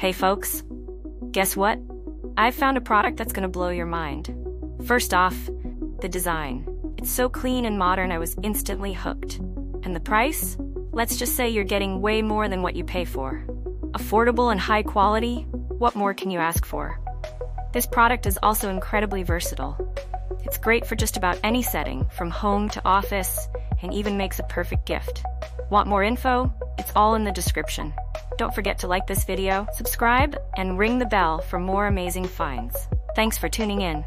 Hey folks, guess what? I've found a product that's gonna blow your mind. First off, the design. It's so clean and modern I was instantly hooked. And the price? Let's just say you're getting way more than what you pay for. Affordable and high quality, what more can you ask for? This product is also incredibly versatile. It's great for just about any setting, from home to office, and even makes a perfect gift. Want more info? It's all in the description. Don't forget to like this video, subscribe, and ring the bell for more amazing finds. Thanks for tuning in.